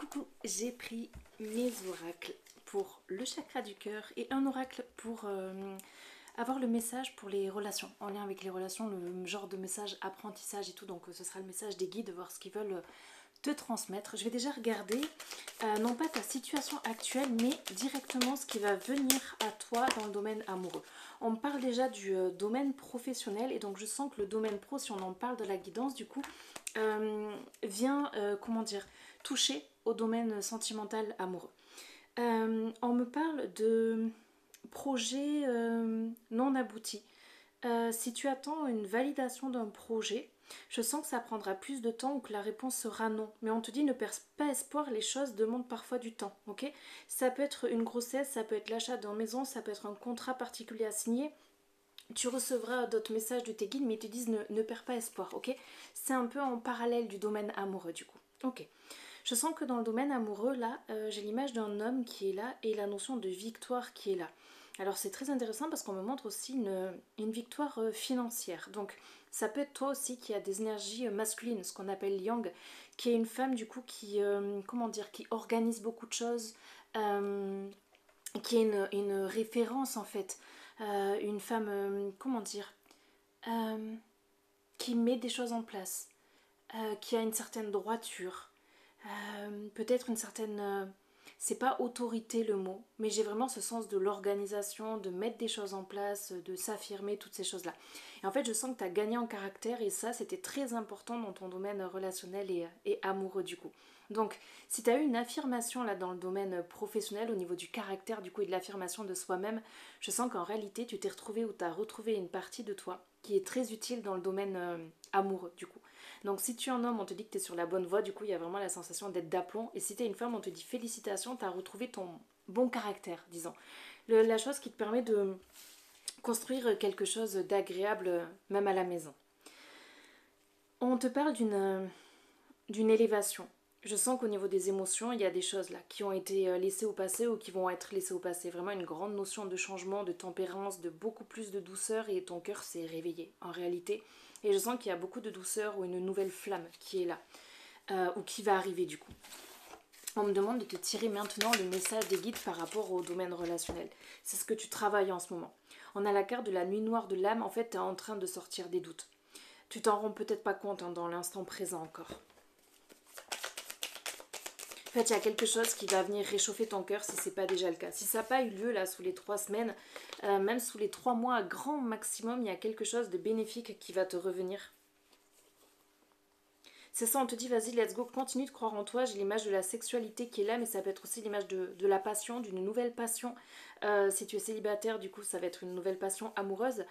Coucou, j'ai pris mes oracles pour le chakra du cœur et un oracle pour avoir le message pour les relations, en lien avec les relations, le genre de message apprentissage et tout. Donc ce sera le message des guides, voir ce qu'ils veulent te transmettre. Je vais déjà regarder, non pas ta situation actuelle, mais directement ce qui va venir à toi dans le domaine amoureux. On me parle déjà du domaine professionnel et donc je sens que le domaine pro, si on en parle de la guidance, du coup, vient, comment dire, toucher au domaine sentimental amoureux. On me parle de projets non aboutis. Si tu attends une validation d'un projet, je sens que ça prendra plus de temps ou que la réponse sera non. Mais on te dit ne perds pas espoir, les choses demandent parfois du temps. Ok, ça peut être une grossesse, ça peut être l'achat d'une maison, ça peut être un contrat particulier à signer. Tu recevras d'autres messages de tes guides, mais ils te disent ne perds pas espoir. Ok, c'est un peu en parallèle du domaine amoureux du coup. Ok. Je sens que dans le domaine amoureux, là, j'ai l'image d'un homme qui est là et la notion de victoire qui est là. Alors c'est très intéressant parce qu'on me montre aussi une victoire financière. Donc ça peut être toi aussi qui a des énergies masculines, ce qu'on appelle yang, qui est une femme du coup qui, comment dire, qui organise beaucoup de choses, qui est une référence en fait. Une femme, comment dire, euh, qui met des choses en place, qui a une certaine droiture, peut-être une certaine... c'est pas autorité le mot, mais j'ai vraiment ce sens de l'organisation, de mettre des choses en place, de s'affirmer, toutes ces choses-là. Et en fait, je sens que tu as gagné en caractère et ça, c'était très important dans ton domaine relationnel et amoureux du coup. Donc, si tu as eu une affirmation là dans le domaine professionnel au niveau du caractère du coup et de l'affirmation de soi-même, je sens qu'en réalité, tu t'es retrouvé ou tu as retrouvé une partie de toi qui est très utile dans le domaine amoureux du coup. Donc si tu es un homme, on te dit que tu es sur la bonne voie, du coup il y a vraiment la sensation d'être d'aplomb. Et si tu es une femme, on te dit félicitations, tu as retrouvé ton bon caractère, disons. La chose qui te permet de construire quelque chose d'agréable, même à la maison. On te parle d'une élévation. Je sens qu'au niveau des émotions, il y a des choses là qui ont été laissées au passé ou qui vont être laissées au passé. Vraiment une grande notion de changement, de tempérance, de beaucoup plus de douceur et ton cœur s'est réveillé en réalité. Et je sens qu'il y a beaucoup de douceur ou une nouvelle flamme qui est là, ou qui va arriver du coup. On me demande de te tirer maintenant le message des guides par rapport au domaine relationnel. C'est ce que tu travailles en ce moment. On a la carte de la nuit noire de l'âme, en fait tu es en train de sortir des doutes. Tu t'en rends peut-être pas compte dans l'instant présent encore. En fait, il y a quelque chose qui va venir réchauffer ton cœur si ce n'est pas déjà le cas. Si ça n'a pas eu lieu là sous les 3 semaines, même sous les 3 mois à grand maximum, il y a quelque chose de bénéfique qui va te revenir. C'est ça, on te dit vas-y, let's go, continue de croire en toi. J'ai l'image de la sexualité qui est là, mais ça peut être aussi l'image de la passion, d'une nouvelle passion. Si tu es célibataire, du coup, ça va être une nouvelle passion amoureuse.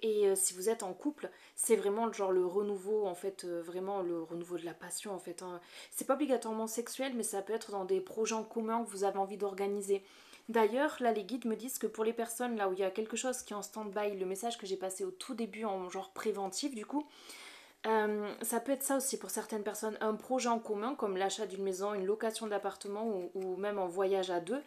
Et si vous êtes en couple, c'est vraiment genre le renouveau, en fait, vraiment le renouveau de la passion, en fait. Hein. C'est pas obligatoirement sexuel, mais ça peut être dans des projets en commun que vous avez envie d'organiser. D'ailleurs, là, les guides me disent que pour les personnes là où il y a quelque chose qui est en stand-by, le message que j'ai passé au tout début en genre préventif, du coup, ça peut être ça aussi pour certaines personnes, un projet en commun comme l'achat d'une maison, une location d'appartement ou même un voyage à deux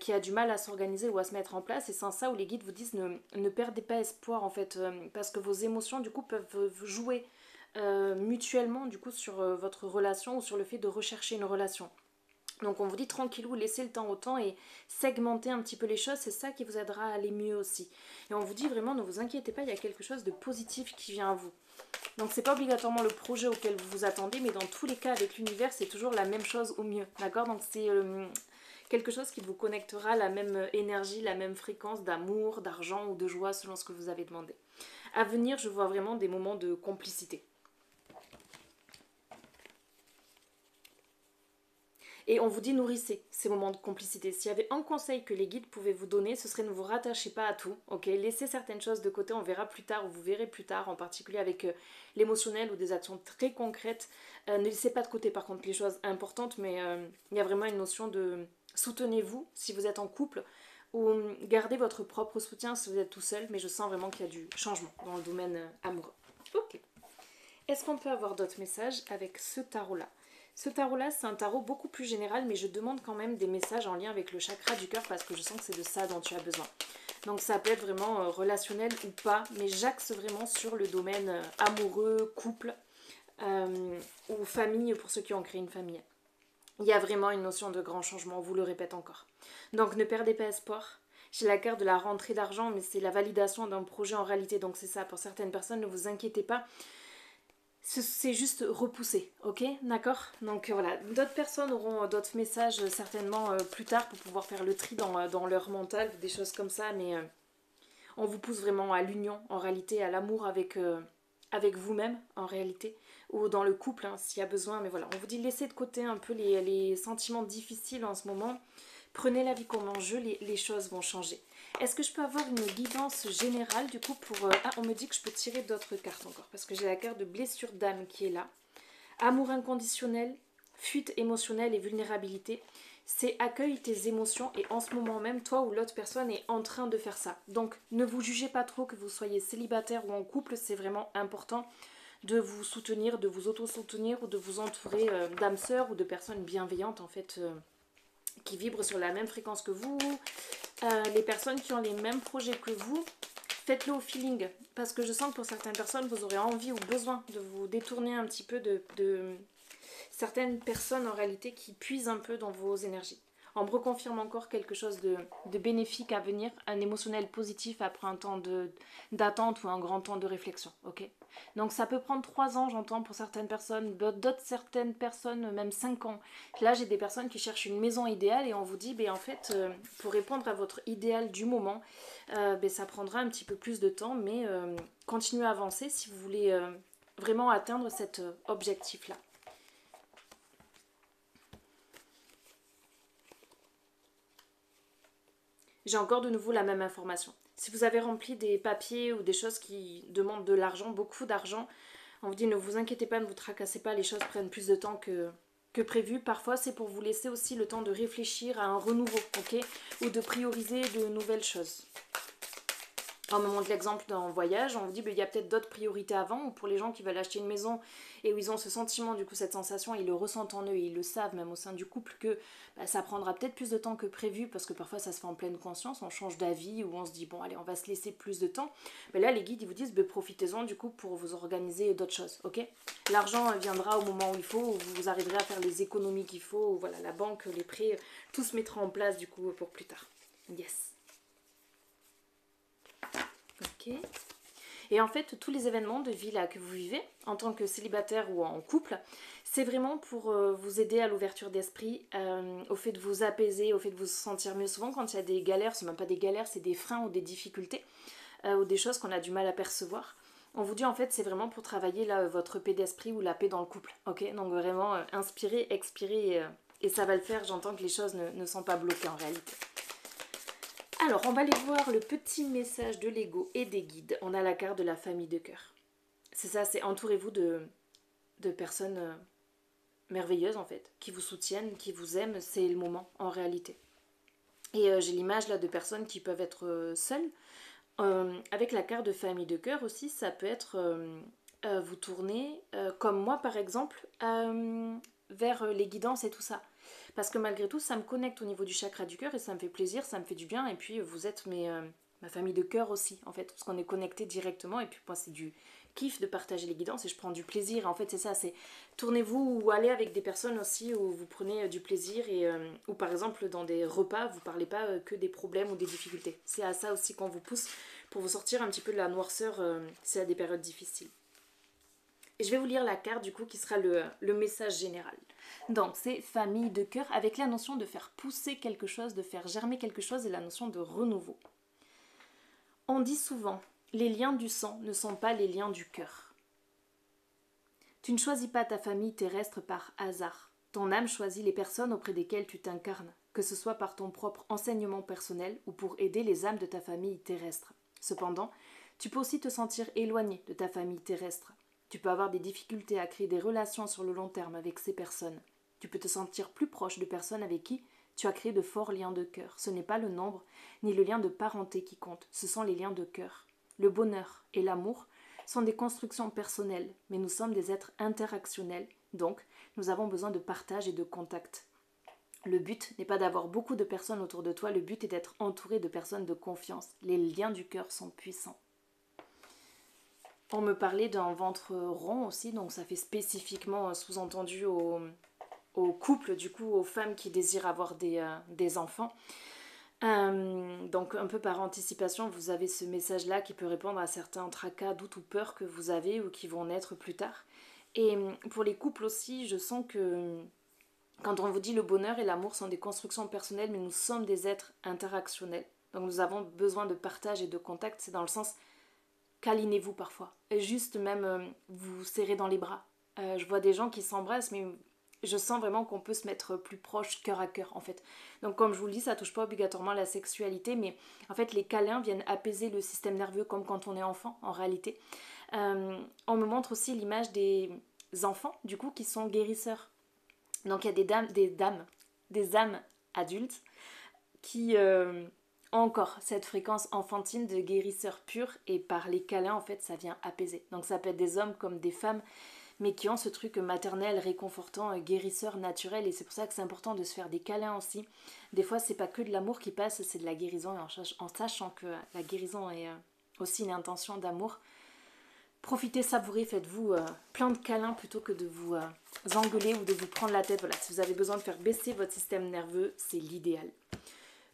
qui a du mal à s'organiser ou à se mettre en place. Et c'est ça où les guides vous disent ne perdez pas espoir en fait parce que vos émotions du coup peuvent jouer mutuellement du coup sur votre relation ou sur le fait de rechercher une relation. Donc on vous dit tranquillou, laissez le temps au temps et segmentez un petit peu les choses, c'est ça qui vous aidera à aller mieux aussi. Et on vous dit vraiment ne vous inquiétez pas, il y a quelque chose de positif qui vient à vous. Donc c'est pas obligatoirement le projet auquel vous vous attendez, mais dans tous les cas avec l'univers c'est toujours la même chose au mieux, d'accord? Donc c'est quelque chose qui vous connectera à la même énergie, la même fréquence d'amour, d'argent ou de joie selon ce que vous avez demandé. À venir, je vois vraiment des moments de complicité. Et on vous dit nourrissez ces moments de complicité. S'il y avait un conseil que les guides pouvaient vous donner, ce serait ne vous rattachez pas à tout, ok? Laissez certaines choses de côté, on verra plus tard, ou vous verrez plus tard, en particulier avec l'émotionnel ou des actions très concrètes. Ne laissez pas de côté par contre les choses importantes, mais il y a vraiment une notion de soutenez-vous si vous êtes en couple, ou gardez votre propre soutien si vous êtes tout seul, mais je sens vraiment qu'il y a du changement dans le domaine amoureux. Ok. Est-ce qu'on peut avoir d'autres messages avec ce tarot-là? Ce tarot-là, c'est un tarot beaucoup plus général, mais je demande quand même des messages en lien avec le chakra du cœur parce que je sens que c'est de ça dont tu as besoin. Donc ça peut être vraiment relationnel ou pas, mais j'axe vraiment sur le domaine amoureux, couple ou famille pour ceux qui ont créé une famille. il y a vraiment une notion de grand changement, on vous le répète encore. Donc ne perdez pas espoir. J'ai la carte de la rentrée d'argent, mais c'est la validation d'un projet en réalité. Donc c'est ça, pour certaines personnes, ne vous inquiétez pas. C'est juste repoussé, ok? D'accord? Donc voilà, d'autres personnes auront d'autres messages certainement plus tard pour pouvoir faire le tri dans leur mental, des choses comme ça, mais on vous pousse vraiment à l'union, en réalité, à l'amour avec vous-même, en réalité, ou dans le couple, hein, s'il y a besoin. Mais voilà, on vous dit laissez de côté un peu les sentiments difficiles en ce moment. Prenez la vie comme un jeu, les choses vont changer. Est-ce que je peux avoir une guidance générale du coup pour... Ah, on me dit que je peux tirer d'autres cartes encore, parce que j'ai la carte de blessure d'âme qui est là. Amour inconditionnel, fuite émotionnelle et vulnérabilité. C'est accueille tes émotions et en ce moment même, toi ou l'autre personne est en train de faire ça. Donc ne vous jugez pas trop que vous soyez célibataire ou en couple, c'est vraiment important de vous soutenir, de vous auto-soutenir ou de vous entourer d'âmes sœurs ou de personnes bienveillantes en fait qui vibrent sur la même fréquence que vous. Les personnes qui ont les mêmes projets que vous, faites-le au feeling parce que je sens que pour certaines personnes vous aurez envie ou besoin de vous détourner un petit peu de certaines personnes en réalité qui puisent un peu dans vos énergies. On me reconfirme encore quelque chose de bénéfique à venir, un émotionnel positif après un temps d'attente ou un grand temps de réflexion, ok? Donc ça peut prendre 3 ans, j'entends, pour certaines personnes, d'autres certaines personnes, même 5 ans. Là, j'ai des personnes qui cherchent une maison idéale et on vous dit, ben, en fait, pour répondre à votre idéal du moment, ben, ça prendra un petit peu plus de temps, mais continuez à avancer si vous voulez vraiment atteindre cet objectif-là. J'ai encore de nouveau la même information. Si vous avez rempli des papiers ou des choses qui demandent de l'argent, beaucoup d'argent, on vous dit ne vous inquiétez pas, ne vous tracassez pas, les choses prennent plus de temps que prévu. Parfois, c'est pour vous laisser aussi le temps de réfléchir à un renouveau, ok? Ou de prioriser de nouvelles choses. On me montre l'exemple d'un voyage, on vous dit il y a peut-être d'autres priorités avant, ou pour les gens qui veulent acheter une maison et où ils ont ce sentiment, du coup cette sensation, ils le ressentent en eux et ils le savent même au sein du couple que ça prendra peut-être plus de temps que prévu parce que parfois ça se fait en pleine conscience, on change d'avis ou on se dit bon allez on va se laisser plus de temps. Mais là les guides ils vous disent profitez-en du coup pour vous organiser d'autres choses, ok? L'argent viendra au moment où il faut, où vous arriverez à faire les économies qu'il faut, où, voilà la banque, les prêts, tout se mettra en place du coup pour plus tard. Yes. Ok. Et en fait, tous les événements de vie là, que vous vivez, en tant que célibataire ou en couple, c'est vraiment pour vous aider à l'ouverture d'esprit, au fait de vous apaiser, au fait de vous sentir mieux. Souvent, quand il y a des galères, c'est même pas des galères, c'est des freins ou des difficultés, ou des choses qu'on a du mal à percevoir. On vous dit en fait, c'est vraiment pour travailler là, votre paix d'esprit ou la paix dans le couple. Ok, donc vraiment, inspirez, expirez, et ça va le faire. J'entends que les choses ne sont pas bloquées en réalité. Alors, on va aller voir le petit message de l'ego et des guides. On a la carte de la famille de cœur. C'est ça, c'est entourez-vous de personnes merveilleuses en fait, qui vous soutiennent, qui vous aiment, c'est le moment en réalité. Et j'ai l'image là de personnes qui peuvent être seules. Avec la carte de famille de cœur aussi, ça peut être vous tourner, comme moi par exemple, vers les guidances et tout ça. Parce que malgré tout, ça me connecte au niveau du chakra du cœur et ça me fait plaisir, ça me fait du bien. Et puis vous êtes ma famille de cœur aussi, en fait, parce qu'on est connecté directement. Et puis moi, c'est du kiff de partager les guidances et je prends du plaisir. En fait, c'est ça, c'est tournez-vous ou allez avec des personnes aussi où vous prenez du plaisir et ou par exemple dans des repas, vous parlez pas que des problèmes ou des difficultés. C'est à ça aussi qu'on vous pousse pour vous sortir un petit peu de la noirceur s'il y a des périodes difficiles. Et je vais vous lire la carte du coup qui sera le message général. Donc c'est famille de cœur avec la notion de faire pousser quelque chose, de faire germer quelque chose et la notion de renouveau. On dit souvent, les liens du sang ne sont pas les liens du cœur. Tu ne choisis pas ta famille terrestre par hasard. Ton âme choisit les personnes auprès desquelles tu t'incarnes, que ce soit par ton propre enseignement personnel ou pour aider les âmes de ta famille terrestre. Cependant, tu peux aussi te sentir éloigné de ta famille terrestre. Tu peux avoir des difficultés à créer des relations sur le long terme avec ces personnes. Tu peux te sentir plus proche de personnes avec qui tu as créé de forts liens de cœur. Ce n'est pas le nombre, ni le lien de parenté qui compte, ce sont les liens de cœur. Le bonheur et l'amour sont des constructions personnelles, mais nous sommes des êtres interactionnels, donc nous avons besoin de partage et de contact. Le but n'est pas d'avoir beaucoup de personnes autour de toi, le but est d'être entouré de personnes de confiance. Les liens du cœur sont puissants. On me parlait d'un ventre rond aussi, donc ça fait spécifiquement sous-entendu aux couples, du coup aux femmes qui désirent avoir des enfants. Donc un peu par anticipation, vous avez ce message-là qui peut répondre à certains tracas, doutes ou peurs que vous avez ou qui vont naître plus tard. Et pour les couples aussi, je sens que quand on vous dit le bonheur et l'amour sont des constructions personnelles, mais nous sommes des êtres interactionnels. Donc nous avons besoin de partage et de contact, c'est dans le sens câlinez-vous parfois. Et juste même vous serrez dans les bras. Je vois des gens qui s'embrassent, mais je sens vraiment qu'on peut se mettre plus proche, cœur à cœur en fait. Donc comme je vous le dis, ça touche pas obligatoirement la sexualité, mais en fait les câlins viennent apaiser le système nerveux comme quand on est enfant en réalité. On me montre aussi l'image des enfants du coup qui sont guérisseurs. Donc il y a des âmes adultes qui ont encore cette fréquence enfantine de guérisseurs purs et par les câlins en fait ça vient apaiser. Donc ça peut être des hommes comme des femmes mais qui ont ce truc maternel, réconfortant, guérisseur naturel et c'est pour ça que c'est important de se faire des câlins aussi. Des fois c'est pas que de l'amour qui passe, c'est de la guérison et en sachant que la guérison est aussi une intention d'amour. Profitez, savourez, faites-vous plein de câlins plutôt que de vous engueuler ou de vous prendre la tête. Voilà, si vous avez besoin de faire baisser votre système nerveux, c'est l'idéal.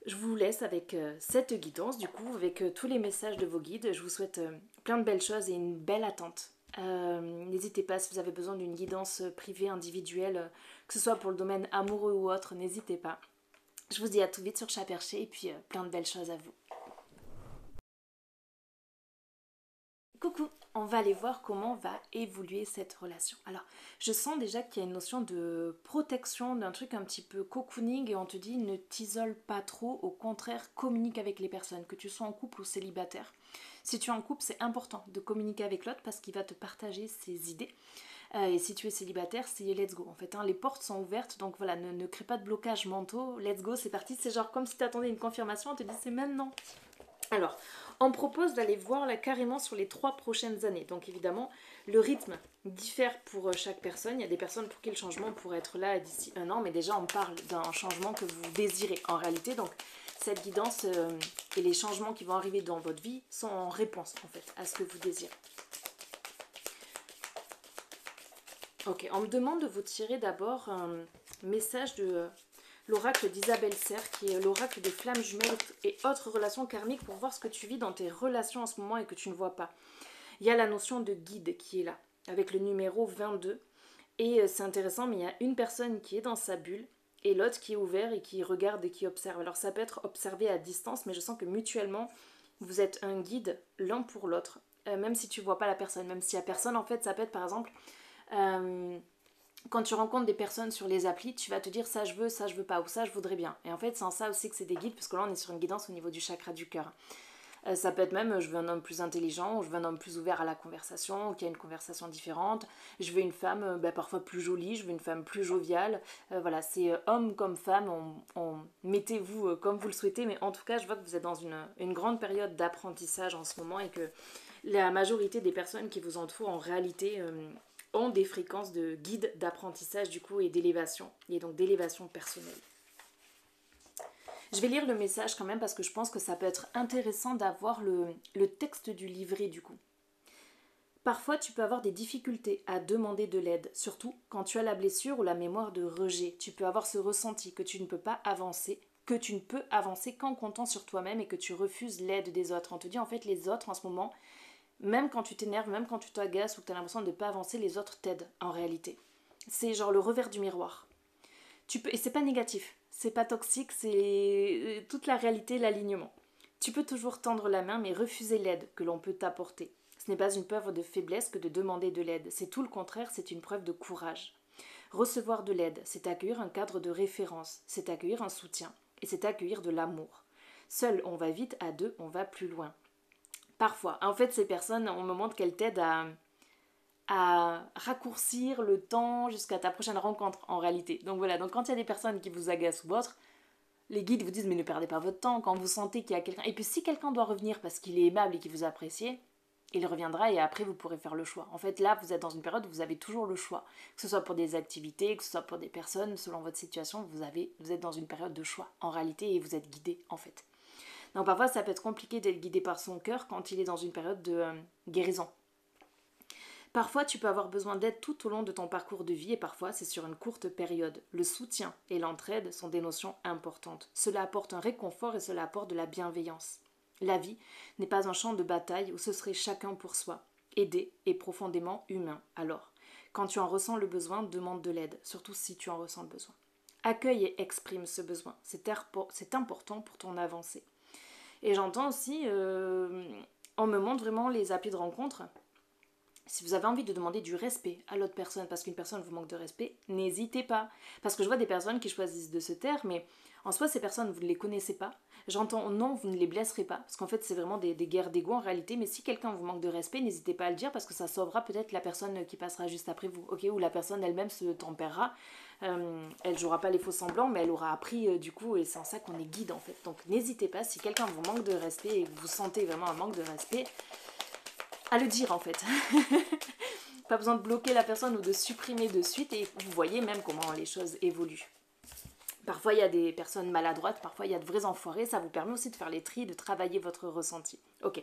Je vous laisse avec cette guidance, du coup, avec tous les messages de vos guides. Je vous souhaite plein de belles choses et une belle attente. N'hésitez pas si vous avez besoin d'une guidance privée, individuelle, que ce soit pour le domaine amoureux ou autre, n'hésitez pas. Je vous dis à tout vite sur Chat Perché et puis plein de belles choses à vous. Coucou, on va aller voir comment va évoluer cette relation. Alors, je sens déjà qu'il y a une notion de protection, d'un truc un petit peu cocooning et on te dit ne t'isole pas trop, au contraire communique avec les personnes, que tu sois en couple ou célibataire. Si tu es en couple, c'est important de communiquer avec l'autre parce qu'il va te partager ses idées. Et si tu es célibataire, c'est let's go. En fait, hein, les portes sont ouvertes, donc voilà, ne crée pas de blocage mentaux. Let's go, c'est parti. C'est genre comme si tu attendais une confirmation, on te dit c'est maintenant. Alors, on propose d'aller voir là carrément sur les 3 prochaines années. Donc évidemment, le rythme diffère pour chaque personne. Il y a des personnes pour qui le changement pourrait être là d'ici 1 an, mais déjà on parle d'un changement que vous désirez en réalité. Donc cette guidance et les changements qui vont arriver dans votre vie sont en réponse en fait à ce que vous désirez. Ok, on me demande de vous tirer d'abord un message de l'oracle d'Isabelle Serre, qui est l'oracle des flammes jumelles et autres relations karmiques pour voir ce que tu vis dans tes relations en ce moment et que tu ne vois pas. Il y a la notion de guide qui est là, avec le numéro 22. Et c'est intéressant, mais il y a une personne qui est dans sa bulle et l'autre qui est ouvert et qui regarde et qui observe. Alors ça peut être observé à distance, mais je sens que mutuellement, vous êtes un guide l'un pour l'autre. Même si tu ne vois pas la personne, même s'il n'y a personne, en fait, ça peut être par exemple... quand tu rencontres des personnes sur les applis, tu vas te dire ça je veux pas, ou ça je voudrais bien. Et en fait, c'est en ça aussi que c'est des guides, parce que là on est sur une guidance au niveau du chakra du cœur. Ça peut être même je veux un homme plus intelligent, ou je veux un homme plus ouvert à la conversation, ou qui a une conversation différente. Je veux une femme parfois plus jolie, je veux une femme plus joviale. Voilà, c'est homme comme femme, mettez-vous comme vous le souhaitez, mais en tout cas, je vois que vous êtes dans une grande période d'apprentissage en ce moment et que la majorité des personnes qui vous entourent en réalité ont des fréquences de guide d'apprentissage du coup et d'élévation, et donc d'élévation personnelle. Je vais lire le message quand même parce que je pense que ça peut être intéressant d'avoir le texte du livret du coup. Parfois tu peux avoir des difficultés à demander de l'aide, surtout quand tu as la blessure ou la mémoire de rejet. Tu peux avoir ce ressenti que tu ne peux pas avancer, que tu ne peux avancer qu'en comptant sur toi-même et que tu refuses l'aide des autres. On te dit en fait les autres en ce moment, même quand tu t'énerves, même quand tu t'agaces ou que tu as l'impression de ne pas avancer, les autres t'aident en réalité. C'est genre le revers du miroir. Et c'est pas négatif, c'est pas toxique, c'est toute la réalité, l'alignement. Tu peux toujours tendre la main mais refuser l'aide que l'on peut t'apporter. Ce n'est pas une preuve de faiblesse que de demander de l'aide, c'est tout le contraire, c'est une preuve de courage. Recevoir de l'aide, c'est accueillir un cadre de référence, c'est accueillir un soutien, et c'est accueillir de l'amour. Seul on va vite, à deux on va plus loin. Parfois. En fait, ces personnes, on me montre qu'elles t'aident à raccourcir le temps jusqu'à ta prochaine rencontre, en réalité. Donc voilà, donc quand il y a des personnes qui vous agacent ou autre, les guides vous disent mais ne perdez pas votre temps quand vous sentez qu'il y a quelqu'un. Et puis si quelqu'un doit revenir parce qu'il est aimable et qu'il vous apprécie, il reviendra et après vous pourrez faire le choix. En fait, là, vous êtes dans une période où vous avez toujours le choix. Que ce soit pour des activités, que ce soit pour des personnes, selon votre situation, vous êtes dans une période de choix, en réalité, et vous êtes guidé, en fait. Donc parfois ça peut être compliqué d'être guidé par son cœur quand il est dans une période de guérison. Parfois, tu peux avoir besoin d'aide tout au long de ton parcours de vie et parfois, c'est sur une courte période. Le soutien et l'entraide sont des notions importantes. Cela apporte un réconfort et cela apporte de la bienveillance. La vie n'est pas un champ de bataille où ce serait chacun pour soi. Aider est profondément humain. Alors, quand tu en ressens le besoin, demande de l'aide, surtout si tu en ressens le besoin. Accueille et exprime ce besoin. C'est important pour ton avancée. Et j'entends aussi, on me montre vraiment les applis de rencontre. Si vous avez envie de demander du respect à l'autre personne parce qu'une personne vous manque de respect, n'hésitez pas. Parce que je vois des personnes qui choisissent de se taire, mais en soi, ces personnes, vous ne les connaissez pas. J'entends non, vous ne les blesserez pas. Parce qu'en fait, c'est vraiment des guerres d'ego en réalité. Mais si quelqu'un vous manque de respect, n'hésitez pas à le dire parce que ça sauvera peut-être la personne qui passera juste après vous. Ok, ou la personne elle-même se tempérera. Elle jouera pas les faux semblants, mais elle aura appris du coup. Et c'est en ça qu'on est guide en fait. Donc n'hésitez pas, si quelqu'un vous manque de respect et que vous sentez vraiment un manque de respect, à le dire en fait. Pas besoin de bloquer la personne ou de supprimer de suite et vous voyez même comment les choses évoluent. Parfois il y a des personnes maladroites, parfois il y a de vrais enfoirés, ça vous permet aussi de faire les tris, de travailler votre ressenti. Ok,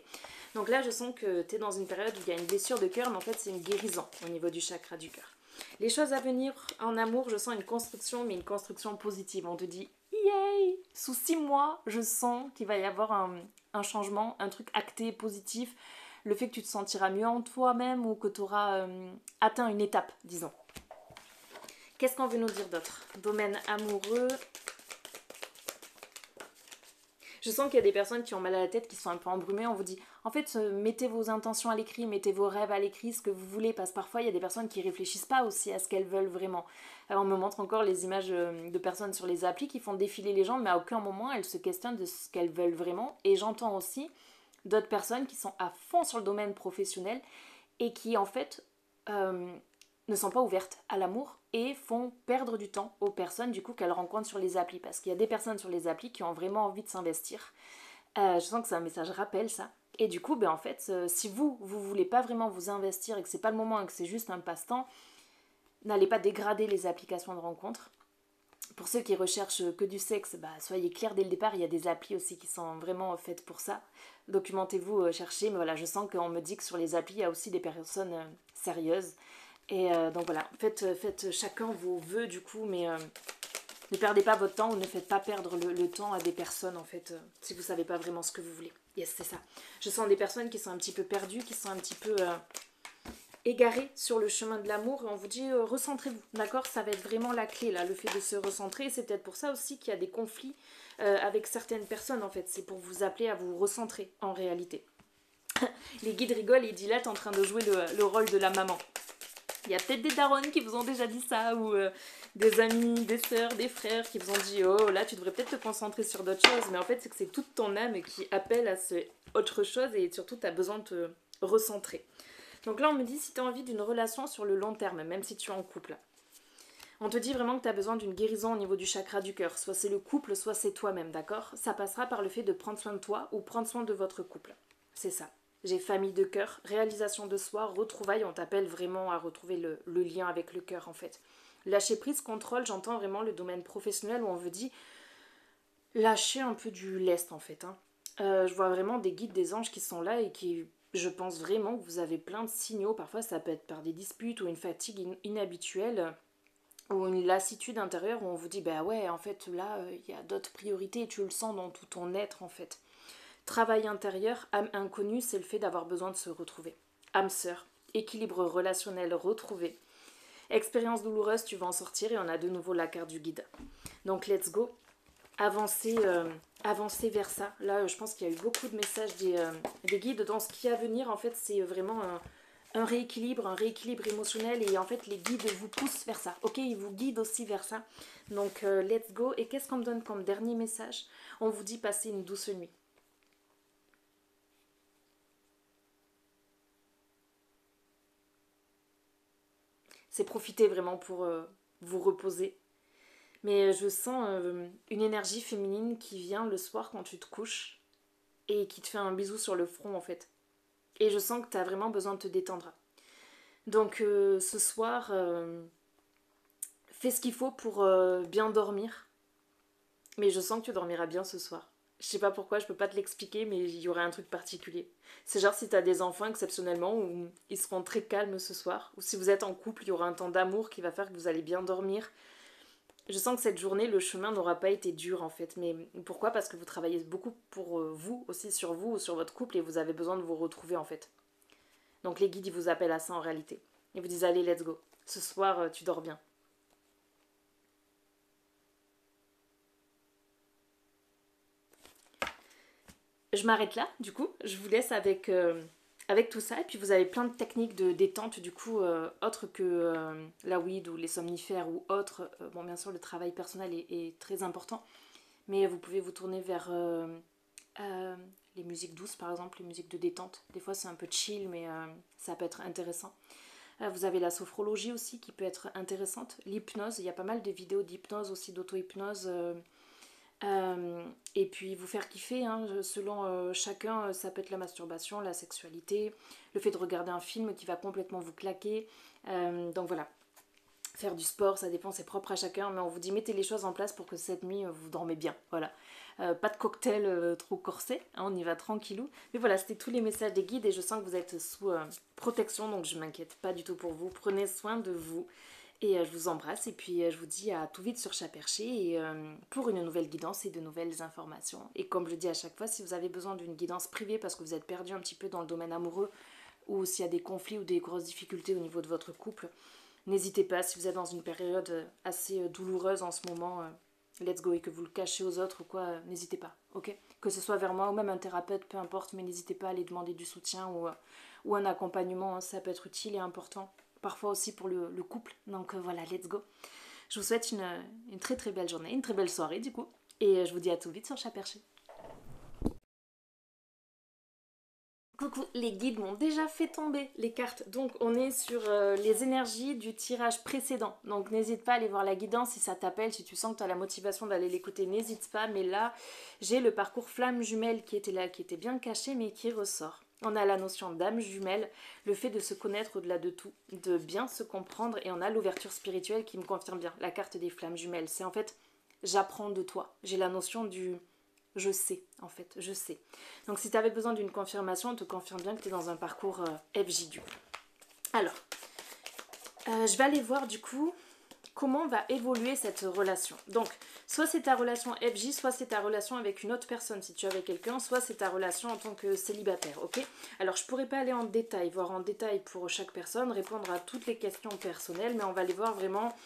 donc là je sens que tu es dans une période où il y a une blessure de cœur, mais en fait c'est une guérison au niveau du chakra du cœur. Les choses à venir en amour, je sens une construction, mais une construction positive. On te dit, yay! Sous 6 mois, je sens qu'il va y avoir un changement, un truc acté, positif. Le fait que tu te sentiras mieux en toi-même ou que tu auras atteint une étape, disons. Qu'est-ce qu'on veut nous dire d'autre? Domaine amoureux. Je sens qu'il y a des personnes qui ont mal à la tête, qui sont un peu embrumées. On vous dit, en fait, mettez vos intentions à l'écrit, mettez vos rêves à l'écrit, ce que vous voulez. Parce que parfois, il y a des personnes qui réfléchissent pas aussi à ce qu'elles veulent vraiment. Alors, on me montre encore les images de personnes sur les applis qui font défiler les gens, mais à aucun moment, elles se questionnent de ce qu'elles veulent vraiment. Et j'entends aussi d'autres personnes qui sont à fond sur le domaine professionnel et qui, en fait, ne sont pas ouvertes à l'amour et font perdre du temps aux personnes du coup qu'elles rencontrent sur les applis. Parce qu'il y a des personnes sur les applis qui ont vraiment envie de s'investir. Je sens que c'est un message rappel ça. Et du coup, ben, en fait, si vous voulez pas vraiment vous investir et que c'est pas le moment et que c'est juste un passe-temps, n'allez pas dégrader les applications de rencontres. Pour ceux qui recherchent que du sexe, bah, soyez clairs dès le départ, il y a des applis aussi qui sont vraiment faites pour ça. Documentez-vous, cherchez, mais voilà, je sens qu'on me dit que sur les applis, il y a aussi des personnes sérieuses. Et donc voilà, faites chacun vos vœux du coup, mais ne perdez pas votre temps ou ne faites pas perdre le temps à des personnes en fait, si vous ne savez pas vraiment ce que vous voulez. Yes, c'est ça. Je sens des personnes qui sont un petit peu perdues, qui sont un petit peu égarées sur le chemin de l'amour et on vous dit recentrez-vous, d'accord? Ça va être vraiment la clé là, le fait de se recentrer. C'est peut-être pour ça aussi qu'il y a des conflits avec certaines personnes en fait. C'est pour vous appeler à vous recentrer en réalité. Les guides rigolent et dilatent en train de jouer le rôle de la maman. Il y a peut-être des daronnes qui vous ont déjà dit ça, ou des amis, des sœurs, des frères qui vous ont dit « Oh, là, tu devrais peut-être te concentrer sur d'autres choses. » Mais en fait, c'est que c'est toute ton âme qui appelle à ce autre chose et surtout, tu as besoin de te recentrer. Donc là, on me dit si tu as envie d'une relation sur le long terme, même si tu es en couple. On te dit vraiment que tu as besoin d'une guérison au niveau du chakra du cœur. Soit c'est le couple, soit c'est toi-même, d'accord? Ça passera par le fait de prendre soin de toi ou prendre soin de votre couple. C'est ça. J'ai famille de cœur, réalisation de soi, retrouvailles, on t'appelle vraiment à retrouver le lien avec le cœur en fait. Lâcher prise, contrôle, j'entends vraiment le domaine professionnel où on veut dire lâcher un peu du lest en fait. Je vois vraiment des guides, des anges qui sont là et qui, je pense vraiment que vous avez plein de signaux. Parfois ça peut être par des disputes ou une fatigue inhabituelle ou une lassitude intérieure où on vous dit bah ouais en fait là il y a d'autres priorités et tu le sens dans tout ton être en fait. Travail intérieur, âme inconnue, c'est le fait d'avoir besoin de se retrouver. Âme sœur, équilibre relationnel retrouvé. Expérience douloureuse, tu vas en sortir et on a de nouveau la carte du guide. Donc let's go, avancez vers ça. Là, je pense qu'il y a eu beaucoup de messages des guides. Dans ce qui est à venir, en fait, c'est vraiment un rééquilibre émotionnel et en fait, les guides vous poussent vers ça. Ok, ils vous guident aussi vers ça. Donc let's go. Et qu'est-ce qu'on me donne comme dernier message? On vous dit passer une douce nuit. C'est profiter vraiment pour vous reposer. Mais je sens une énergie féminine qui vient le soir quand tu te couches et qui te fait un bisou sur le front en fait. Et je sens que tu as vraiment besoin de te détendre. Donc ce soir, fais ce qu'il faut pour bien dormir. Mais je sens que tu dormiras bien ce soir. Je sais pas pourquoi, je peux pas te l'expliquer, mais il y aurait un truc particulier. C'est genre si t'as des enfants exceptionnellement, où ils seront très calmes ce soir, ou si vous êtes en couple, il y aura un temps d'amour qui va faire que vous allez bien dormir. Je sens que cette journée, le chemin n'aura pas été dur en fait. Mais pourquoi? Parce que vous travaillez beaucoup pour vous, aussi sur vous ou sur votre couple, et vous avez besoin de vous retrouver en fait. Donc les guides, ils vous appellent à ça en réalité. Ils vous disent allez, let's go. Ce soir, tu dors bien. Je m'arrête là, du coup. Je vous laisse avec tout ça. Et puis vous avez plein de techniques de détente, du coup, autres que la weed ou les somnifères ou autres. Bon, bien sûr, le travail personnel est très important. Mais vous pouvez vous tourner vers euh, les musiques douces, par exemple, les musiques de détente. Des fois, c'est un peu chill, mais ça peut être intéressant. Vous avez la sophrologie aussi qui peut être intéressante. L'hypnose, il y a pas mal de vidéos d'hypnose aussi, d'auto-hypnose. Et puis vous faire kiffer, hein, selon chacun, ça peut être la masturbation, la sexualité, le fait de regarder un film qui va complètement vous claquer. Donc voilà, faire du sport, ça dépend, c'est propre à chacun, mais on vous dit mettez les choses en place pour que cette nuit vous dormez bien. Voilà. Pas de cocktail trop corsé, hein, on y va tranquillou. Mais voilà, c'était tous les messages des guides et je sens que vous êtes sous protection, donc je m'inquiète pas du tout pour vous. Prenez soin de vous et je vous embrasse et puis je vous dis à tout vite sur Chat Perché et, pour une nouvelle guidance et de nouvelles informations. Et comme je dis à chaque fois, si vous avez besoin d'une guidance privée parce que vous êtes perdu un petit peu dans le domaine amoureux ou s'il y a des conflits ou des grosses difficultés au niveau de votre couple, n'hésitez pas, si vous êtes dans une période assez douloureuse en ce moment, let's go, et que vous le cachez aux autres ou quoi, n'hésitez pas, ok? Que ce soit vers moi ou même un thérapeute, peu importe, mais n'hésitez pas à aller demander du soutien ou un accompagnement, hein, ça peut être utile et important, parfois aussi pour le couple. Donc voilà, let's go. Je vous souhaite une très très belle journée, une très belle soirée du coup, et je vous dis à tout vite sur Chat Perché. Coucou, les guides m'ont déjà fait tomber les cartes. Donc on est sur les énergies du tirage précédent. Donc n'hésite pas à aller voir la guidance si ça t'appelle, si tu sens que tu as la motivation d'aller l'écouter, n'hésite pas. Mais là, j'ai le parcours flamme jumelle qui était là, qui était bien caché mais qui ressort. On a la notion d'âme jumelle, le fait de se connaître au-delà de tout, de bien se comprendre, et on a l'ouverture spirituelle qui me confirme bien. La carte des flammes jumelles, c'est en fait j'apprends de toi. J'ai la notion du je sais, en fait, je sais. Donc si tu avais besoin d'une confirmation, on te confirme bien que tu es dans un parcours FJ du coup. Alors, je vais aller voir du coup comment va évoluer cette relation. Donc, soit c'est ta relation FJ, soit c'est ta relation avec une autre personne si tu es avec quelqu'un, soit c'est ta relation en tant que célibataire, ok? Alors, je pourrais pas aller en détail, voir en détail pour chaque personne, répondre à toutes les questions personnelles, mais on va les voir vraiment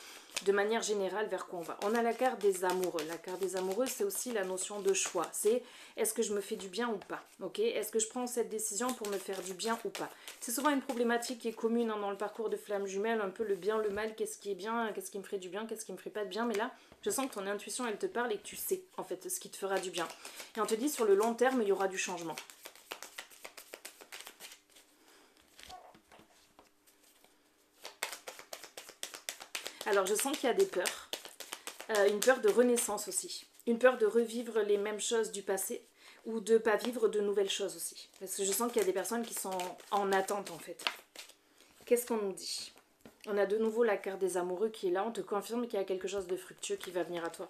de manière générale vers quoi on va. On a la carte des amoureux. La carte des amoureux, c'est aussi la notion de choix. C'est est-ce que je me fais du bien ou pas, ok? Est-ce que je prends cette décision pour me faire du bien ou pas? C'est souvent une problématique qui est commune, hein, dans le parcours de flamme jumelle, un peu le bien, le mal, qu'est-ce qui est bien, qu'est-ce qui me ferait du bien, qu'est-ce qui me ferait pas de bien. Mais là, je sens que ton intuition, elle te parle et que tu sais, en fait, ce qui te fera du bien. Et on te dit, sur le long terme, il y aura du changement. Alors, je sens qu'il y a des peurs. Une peur de renaissance aussi. Une peur de revivre les mêmes choses du passé ou de ne pas vivre de nouvelles choses aussi. Parce que je sens qu'il y a des personnes qui sont en attente en fait. Qu'est-ce qu'on nous dit? On a de nouveau la carte des amoureux qui est là, on te confirme qu'il y a quelque chose de fructueux qui va venir à toi.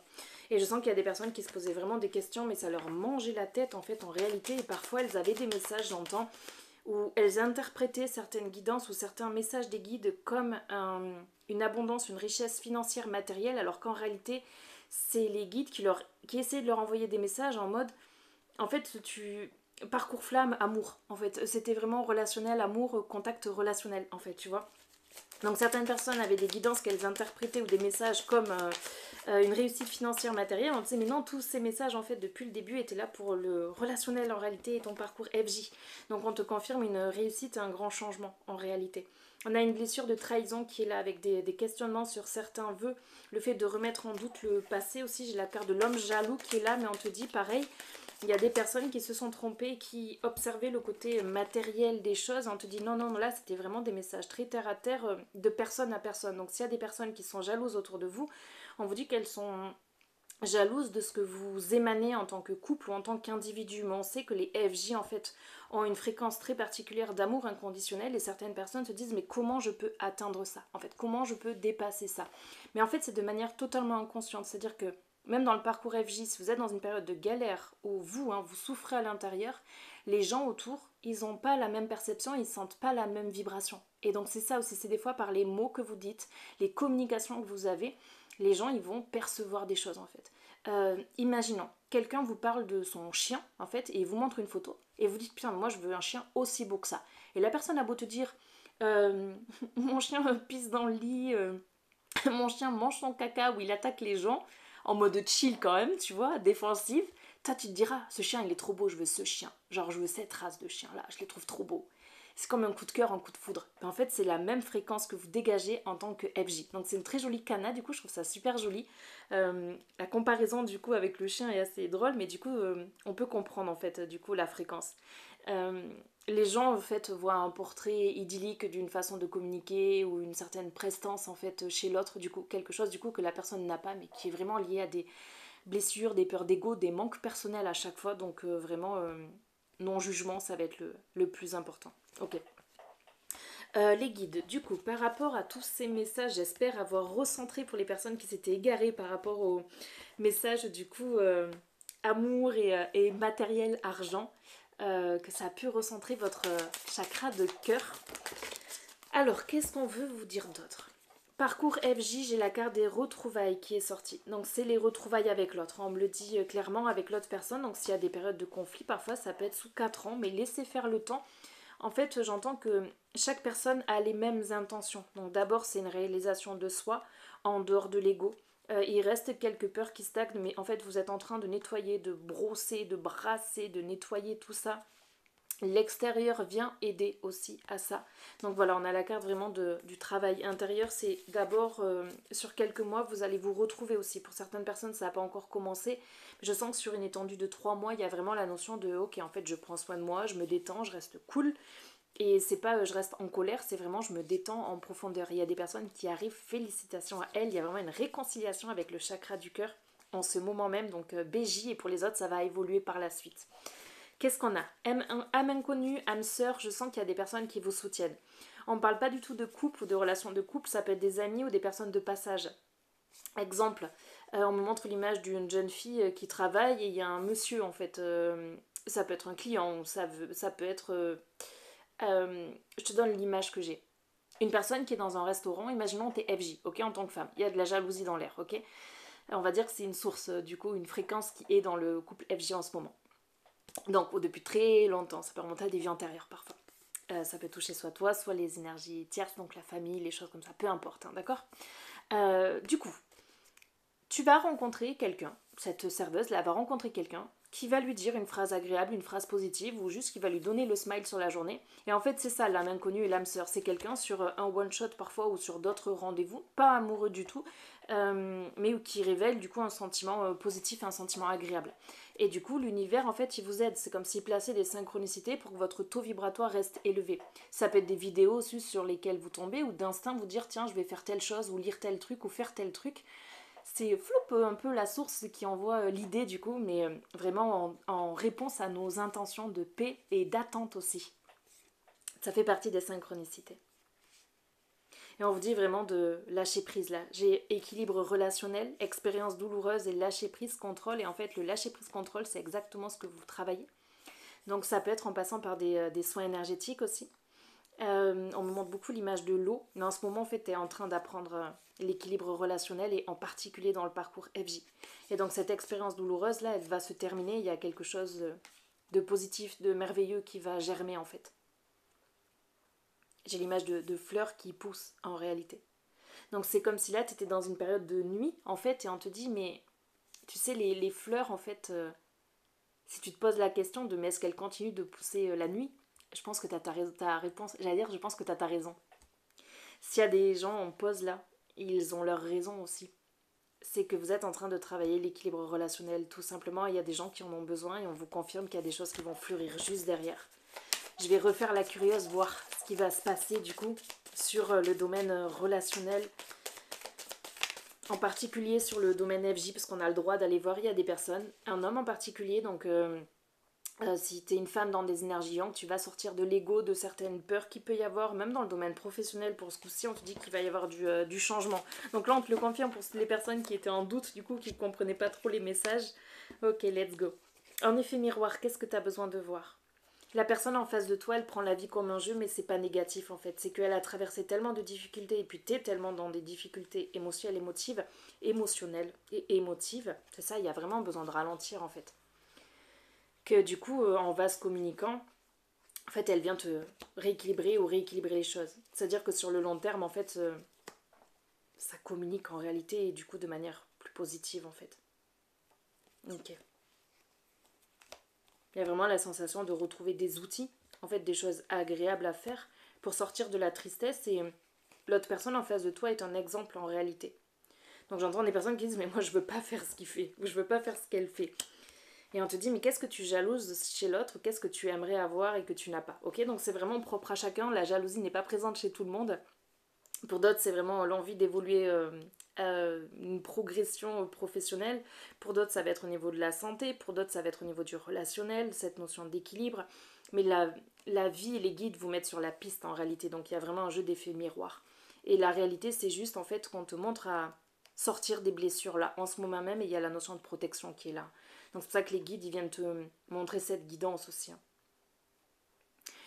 Et je sens qu'il y a des personnes qui se posaient vraiment des questions, mais ça leur mangeait la tête en fait en réalité, et parfois elles avaient des messages, j'entends, où elles interprétaient certaines guidances ou certains messages des guides comme une abondance, une richesse financière matérielle, alors qu'en réalité, c'est les guides qui essaient de leur envoyer des messages en mode, en fait, tu parcours flamme, amour, en fait, c'était vraiment relationnel, amour, contact relationnel, en fait, tu vois. Donc certaines personnes avaient des guidances qu'elles interprétaient ou des messages comme une réussite financière matérielle. On disait mais non, tous ces messages en fait depuis le début étaient là pour le relationnel en réalité et ton parcours FJ. Donc on te confirme une réussite et un grand changement en réalité. On a une blessure de trahison qui est là avec des questionnements sur certains vœux, le fait de remettre en doute le passé aussi. J'ai la carte de l'homme jaloux qui est là, mais on te dit pareil, il y a des personnes qui se sont trompées, qui observaient le côté matériel des choses. On te dit non, non, là c'était vraiment des messages très terre à terre, de personne à personne. Donc s'il y a des personnes qui sont jalouses autour de vous, on vous dit qu'elles sont jalouses de ce que vous émanez en tant que couple ou en tant qu'individu. Mais on sait que les FJ en fait ont une fréquence très particulière d'amour inconditionnel, et certaines personnes se disent mais comment je peux atteindre ça? En fait, comment je peux dépasser ça? Mais en fait c'est de manière totalement inconsciente, c'est-à-dire que même dans le parcours FJ, si vous êtes dans une période de galère où vous, hein, vous souffrez à l'intérieur, les gens autour, ils n'ont pas la même perception, ils ne sentent pas la même vibration. Et donc c'est ça aussi, c'est des fois par les mots que vous dites, les communications que vous avez, les gens ils vont percevoir des choses en fait. Imaginons, quelqu'un vous parle de son chien en fait et il vous montre une photo et vous dites putain moi je veux un chien aussi beau que ça. Et la personne a beau te dire mon chien pisse dans le lit, mon chien mange son caca ou il attaque les gens en mode chill quand même, tu vois, défensive. Toi, tu te diras, ce chien, il est trop beau, je veux ce chien. Genre, je veux cette race de chien là, je les trouve trop beaux. C'est comme un coup de cœur, un coup de foudre. Ben, en fait, c'est la même fréquence que vous dégagez en tant que FJ. Donc, c'est une très jolie cana, du coup, je trouve ça super joli. La comparaison, du coup, avec le chien est assez drôle, mais du coup, on peut comprendre, en fait, du coup, la fréquence. Euh, les gens en fait voient un portrait idyllique d'une façon de communiquer ou une certaine prestance en fait chez l'autre, du coup quelque chose du coup que la personne n'a pas mais qui est vraiment lié à des blessures, des peurs d'ego, des manques personnels à chaque fois, donc vraiment non jugement ça va être le plus important. Ok. Les guides, du coup, par rapport à tous ces messages, j'espère avoir recentré pour les personnes qui s'étaient égarées par rapport aux messages du coup amour et matériel argent, que ça a pu recentrer votre chakra de cœur. Alors, qu'est-ce qu'on veut vous dire d'autre? Parcours FJ, j'ai la carte des retrouvailles qui est sortie. Donc, c'est les retrouvailles avec l'autre. On me le dit clairement avec l'autre personne. Donc, s'il y a des périodes de conflit, parfois ça peut être sous 4 ans, mais laissez faire le temps. En fait, j'entends que chaque personne a les mêmes intentions. Donc, d'abord, c'est une réalisation de soi en dehors de l'ego. Il reste quelques peurs qui stagnent, mais en fait, vous êtes en train de nettoyer, de brosser, de brasser, de nettoyer tout ça. L'extérieur vient aider aussi à ça. Donc voilà, on a la carte vraiment du travail intérieur. C'est d'abord sur quelques mois, vous allez vous retrouver aussi. Pour certaines personnes, ça n'a pas encore commencé. Je sens que sur une étendue de 3 mois, il y a vraiment la notion de ok, en fait, je prends soin de moi, je me détends, je reste cool. Et c'est pas je reste en colère, c'est vraiment je me détends en profondeur. Il y a des personnes qui arrivent, félicitations à elles. Il y a vraiment une réconciliation avec le chakra du cœur en ce moment même. Donc BJ, et pour les autres, ça va évoluer par la suite. Qu'est-ce qu'on a? Âme inconnue, âme sœur, je sens qu'il y a des personnes qui vous soutiennent. On ne parle pas du tout de couple ou de relations de couple, ça peut être des amis ou des personnes de passage. Exemple, on me montre l'image d'une jeune fille qui travaille et il y a un monsieur en fait. Ça peut être un client, ça peut être... je te donne l'image que j'ai. Une personne qui est dans un restaurant, imaginons t'es FJ, ok, en tant que femme. Il y a de la jalousie dans l'air, ok. On va dire que c'est une source, du coup, une fréquence qui est dans le couple FJ en ce moment. Donc, depuis très longtemps, ça peut remonter à des vies antérieures parfois. Ça peut toucher soit toi, soit les énergies tierces, donc la famille, les choses comme ça, peu importe, hein, d'accord. Du coup, tu vas rencontrer quelqu'un, cette serveuse là va rencontrer quelqu'un qui va lui dire une phrase agréable, une phrase positive ou juste qui va lui donner le smile sur la journée. Et en fait, c'est ça l'âme inconnue et l'âme sœur. C'est quelqu'un sur un one-shot parfois ou sur d'autres rendez-vous, pas amoureux du tout, mais qui révèle du coup un sentiment positif, un sentiment agréable. Et du coup, l'univers en fait, il vous aide. C'est comme s'il plaçait des synchronicités pour que votre taux vibratoire reste élevé. Ça peut être des vidéos aussi sur lesquelles vous tombez ou d'instinct vous dire tiens, je vais faire telle chose ou lire tel truc ou faire tel truc. C'est floupe un peu la source qui envoie l'idée du coup, mais vraiment en réponse à nos intentions de paix et d'attente aussi. Ça fait partie des synchronicités. Et on vous dit vraiment de lâcher prise là. J'ai équilibre relationnel, expérience douloureuse et lâcher prise, contrôle. Et en fait, le lâcher prise, contrôle, c'est exactement ce que vous travaillez. Donc ça peut être en passant par des soins énergétiques aussi. On me montre beaucoup l'image de l'eau, mais en ce moment, en fait, tu es en train d'apprendre l'équilibre relationnel et en particulier dans le parcours FJ. Et donc, cette expérience douloureuse, là, elle va se terminer. Il y a quelque chose de positif, de merveilleux qui va germer, en fait. J'ai l'image de fleurs qui poussent en réalité. Donc, c'est comme si là, tu étais dans une période de nuit, en fait, et on te dit, mais tu sais, les fleurs, en fait, si tu te poses la question de mais est-ce qu'elles continuent de pousser la nuit, je pense que tu as ta réponse. J'allais dire, je pense que tu as ta raison. S'il y a des gens en pause là, ils ont leur raison aussi. C'est que vous êtes en train de travailler l'équilibre relationnel. Tout simplement, il y a des gens qui en ont besoin et on vous confirme qu'il y a des choses qui vont fleurir juste derrière. Je vais refaire la curieuse, voir ce qui va se passer du coup sur le domaine relationnel. En particulier sur le domaine FJ, parce qu'on a le droit d'aller voir, il y a des personnes. Un homme en particulier, donc Si tu es une femme dans des énergies yang, tu vas sortir de l'ego, de certaines peurs qu'il peut y avoir, même dans le domaine professionnel. Pour ce coup-ci, on te dit qu'il va y avoir du changement. Donc là, on te le confirme pour les personnes qui étaient en doute, du coup, qui ne comprenaient pas trop les messages. Ok, let's go. En effet, miroir, qu'est-ce que tu as besoin de voir? La personne en face de toi, elle prend la vie comme un jeu, mais c'est pas négatif en fait. C'est qu'elle a traversé tellement de difficultés, et puis t'es tellement dans des difficultés émotionnelles et émotives. C'est ça, il y a vraiment besoin de ralentir en fait. Que du coup, en vase communicant, en fait, elle vient te rééquilibrer ou rééquilibrer les choses. C'est-à-dire que sur le long terme, en fait, ça communique en réalité et du coup de manière plus positive en fait. Ok. Il y a vraiment la sensation de retrouver des outils, en fait, des choses agréables à faire pour sortir de la tristesse et l'autre personne en face de toi est un exemple en réalité. Donc j'entends des personnes qui disent mais moi je veux pas faire ce qu'il fait, ou je veux pas faire ce qu'elle fait. Et on te dit mais qu'est-ce que tu jalouses chez l'autre, qu'est-ce que tu aimerais avoir et que tu n'as pas. Ok, donc c'est vraiment propre à chacun, la jalousie n'est pas présente chez tout le monde. Pour d'autres, c'est vraiment l'envie d'évoluer à une progression professionnelle. Pour d'autres, ça va être au niveau de la santé. Pour d'autres, ça va être au niveau du relationnel, cette notion d'équilibre. Mais la vie et les guides vous mettent sur la piste en réalité. Donc il y a vraiment un jeu d'effet miroir. Et la réalité, c'est juste en fait qu'on te montre à sortir des blessures là, en ce moment même. Et il y a la notion de protection qui est là. Donc c'est pour ça que les guides, ils viennent te montrer cette guidance aussi.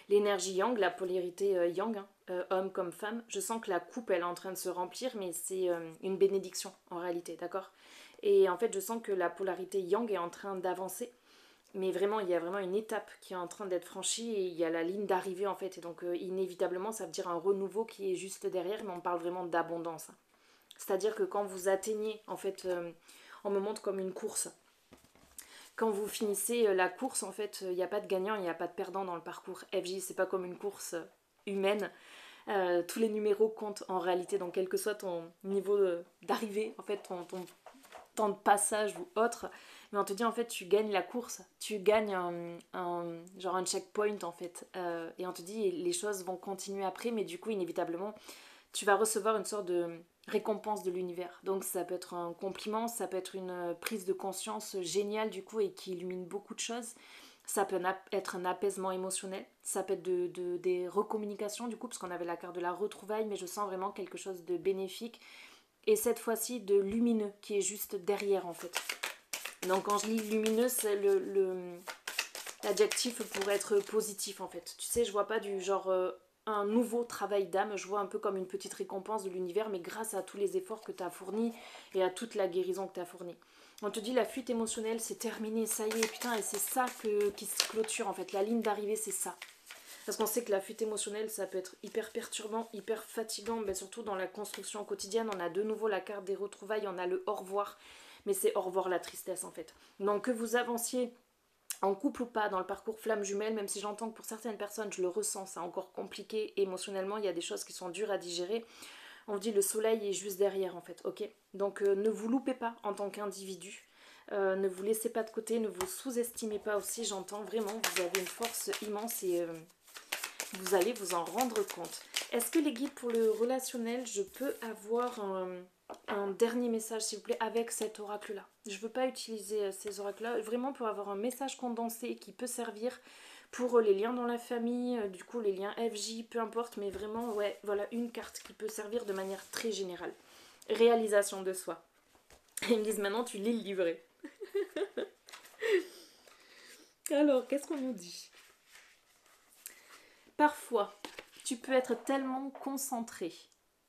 L'énergie yang, la polarité yang, homme comme femme, je sens que la coupe elle est en train de se remplir, mais c'est une bénédiction en réalité, d'accord? Et en fait, je sens que la polarité yang est en train d'avancer, mais vraiment, il y a vraiment une étape qui est en train d'être franchie et il y a la ligne d'arrivée en fait, et donc inévitablement, ça veut dire un renouveau qui est juste derrière, mais on parle vraiment d'abondance. C'est-à-dire que quand vous atteignez, en fait, on me montre comme une course quand vous finissez la course, en fait, il n'y a pas de gagnant, il n'y a pas de perdant dans le parcours FJ. C'est pas comme une course humaine. Tous les numéros comptent en réalité, donc quel que soit ton niveau d'arrivée, en fait, ton temps de passage ou autre. Mais on te dit, en fait, tu gagnes la course, tu gagnes genre un checkpoint, en fait. Et on te dit, les choses vont continuer après, mais du coup, inévitablement, tu vas recevoir une sorte de récompense de l'univers. Donc ça peut être un compliment, ça peut être une prise de conscience géniale du coup et qui illumine beaucoup de choses. Ça peut être un apaisement émotionnel, ça peut être des recommunications du coup, parce qu'on avait la carte de la retrouvaille, mais je sens vraiment quelque chose de bénéfique. Et cette fois-ci de lumineux qui est juste derrière en fait. Donc quand je lis lumineux, c'est l'adjectif pour être positif en fait. Tu sais, je vois pas du genre un nouveau travail d'âme, je vois un peu comme une petite récompense de l'univers, mais grâce à tous les efforts que tu as fournis et à toute la guérison que tu as fournie. On te dit la fuite émotionnelle, c'est terminé, ça y est, putain, et c'est ça qui se clôture en fait. La ligne d'arrivée, c'est ça. Parce qu'on sait que la fuite émotionnelle, ça peut être hyper perturbant, hyper fatigant, mais surtout dans la construction quotidienne, on a de nouveau la carte des retrouvailles, on a le au revoir, mais c'est au revoir la tristesse en fait. Donc que vous avanciez en couple ou pas, dans le parcours flamme jumelle, même si j'entends que pour certaines personnes, je le ressens, c'est encore compliqué émotionnellement, il y a des choses qui sont dures à digérer. On vous dit le soleil est juste derrière en fait, ok? Donc ne vous loupez pas en tant qu'individu, ne vous laissez pas de côté, ne vous sous-estimez pas aussi, j'entends vraiment, vous avez une force immense et vous allez vous en rendre compte. Est-ce que les guides pour le relationnel, je peux avoir un dernier message s'il vous plaît avec cet oracle-là? Je ne veux pas utiliser ces oracles-là, vraiment pour avoir un message condensé qui peut servir pour les liens dans la famille, du coup les liens FJ, peu importe, mais vraiment, ouais, voilà une carte qui peut servir de manière très générale. Réalisation de soi. Ils me disent maintenant tu lis le livret. Alors, qu'est-ce qu'on nous dit? Parfois, tu peux être tellement concentré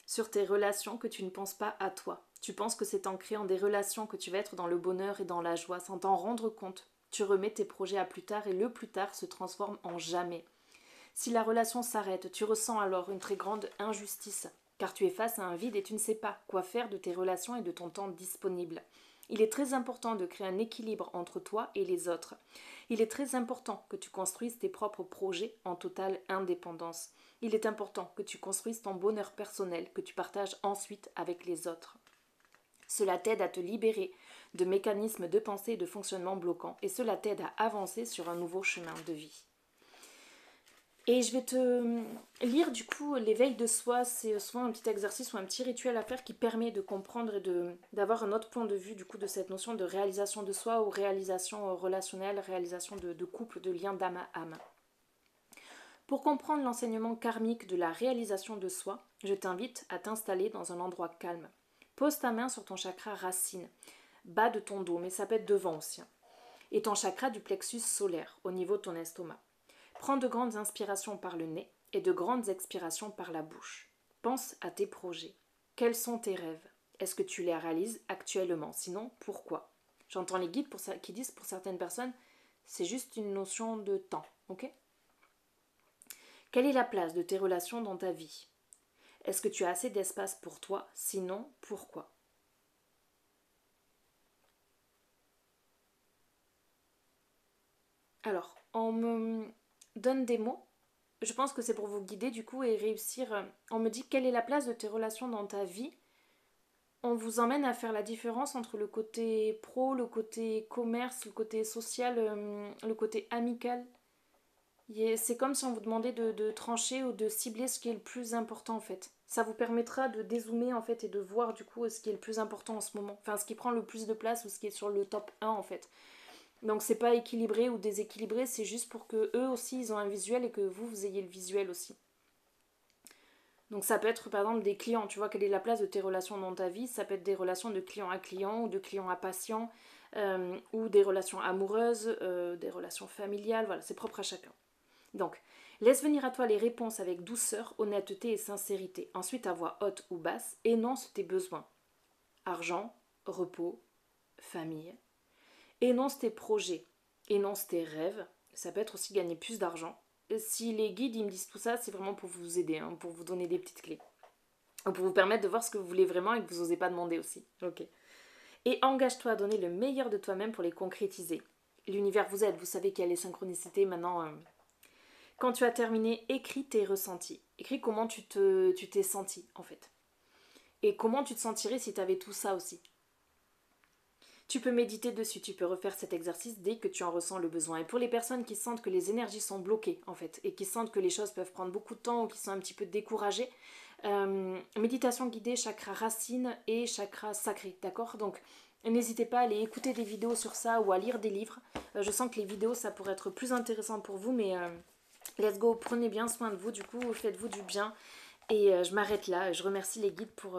sur tes relations que tu ne penses pas à toi. Tu penses que c'est en créant des relations que tu vas être dans le bonheur et dans la joie sans t'en rendre compte. Tu remets tes projets à plus tard et le plus tard se transforme en jamais. Si la relation s'arrête, tu ressens alors une très grande injustice, car tu es face à un vide et tu ne sais pas quoi faire de tes relations et de ton temps disponible. Il est très important de créer un équilibre entre toi et les autres. Il est très important que tu construises tes propres projets en totale indépendance. Il est important que tu construises ton bonheur personnel que tu partages ensuite avec les autres. Cela t'aide à te libérer de mécanismes de pensée et de fonctionnement bloquants et cela t'aide à avancer sur un nouveau chemin de vie. Et je vais te lire du coup l'éveil de soi, c'est souvent un petit exercice ou un petit rituel à faire qui permet de comprendre et d'avoir un autre point de vue du coup de cette notion de réalisation de soi ou réalisation relationnelle, réalisation de couple, de lien d'âme à âme. Pour comprendre l'enseignement karmique de la réalisation de soi, je t'invite à t'installer dans un endroit calme. Pose ta main sur ton chakra racine, bas de ton dos, mais ça peut être devant aussi, et ton chakra du plexus solaire, au niveau de ton estomac. Prends de grandes inspirations par le nez et de grandes expirations par la bouche. Pense à tes projets. Quels sont tes rêves? Est-ce que tu les réalises actuellement? Sinon, pourquoi? J'entends les guides qui disent pour certaines personnes, c'est juste une notion de temps, ok? Quelle est la place de tes relations dans ta vie? Est-ce que tu as assez d'espace pour toi? Sinon, pourquoi? Alors, on me donne des mots. Je pense que c'est pour vous guider du coup et réussir. On me dit quelle est la place de tes relations dans ta vie. On vous emmène à faire la différence entre le côté pro, le côté commerce, le côté social, le côté amical. C'est comme si on vous demandait de trancher ou de cibler ce qui est le plus important en fait. Ça vous permettra de dézoomer en fait et de voir du coup ce qui est le plus important en ce moment. Enfin, ce qui prend le plus de place ou ce qui est sur le top 1 en fait. Donc c'est pas équilibré ou déséquilibré, c'est juste pour que eux aussi ils ont un visuel et que vous ayez le visuel aussi. Donc ça peut être par exemple des clients, tu vois quelle est la place de tes relations dans ta vie, ça peut être des relations de client à client ou de client à patient, ou des relations amoureuses, des relations familiales, voilà, c'est propre à chacun. Donc, laisse venir à toi les réponses avec douceur, honnêteté et sincérité. Ensuite, à voix haute ou basse, énonce tes besoins. Argent, repos, famille. Énonce tes projets, énonce tes rêves. Ça peut être aussi gagner plus d'argent. Si les guides ils me disent tout ça, c'est vraiment pour vous aider, hein, pour vous donner des petites clés. Pour vous permettre de voir ce que vous voulez vraiment et que vous n'osez pas demander aussi. Ok. Et engage-toi à donner le meilleur de toi-même pour les concrétiser. L'univers vous aide, vous savez qu'il y a les synchronicités maintenant. Quand tu as terminé, écris tes ressentis. Écris comment tu t'es senti en fait. Et comment tu te sentirais si tu avais tout ça aussi. Tu peux méditer dessus, tu peux refaire cet exercice dès que tu en ressens le besoin. Et pour les personnes qui sentent que les énergies sont bloquées, en fait, et qui sentent que les choses peuvent prendre beaucoup de temps ou qui sont un petit peu découragées, méditation guidée, chakra racine et chakra sacré, d'accord? Donc, n'hésitez pas à aller écouter des vidéos sur ça ou à lire des livres. Je sens que les vidéos, ça pourrait être plus intéressant pour vous, mais let's go, prenez bien soin de vous, du coup, faites-vous du bien. Et je m'arrête là. Je remercie les guides pour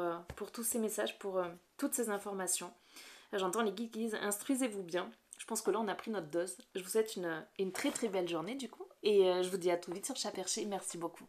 tous ces messages, pour toutes ces informations. J'entends les guides qui disent instruisez-vous bien. Je pense que là on a pris notre dose. Je vous souhaite une très très belle journée du coup. Et je vous dis à tout vite sur Chat Perché. Merci beaucoup.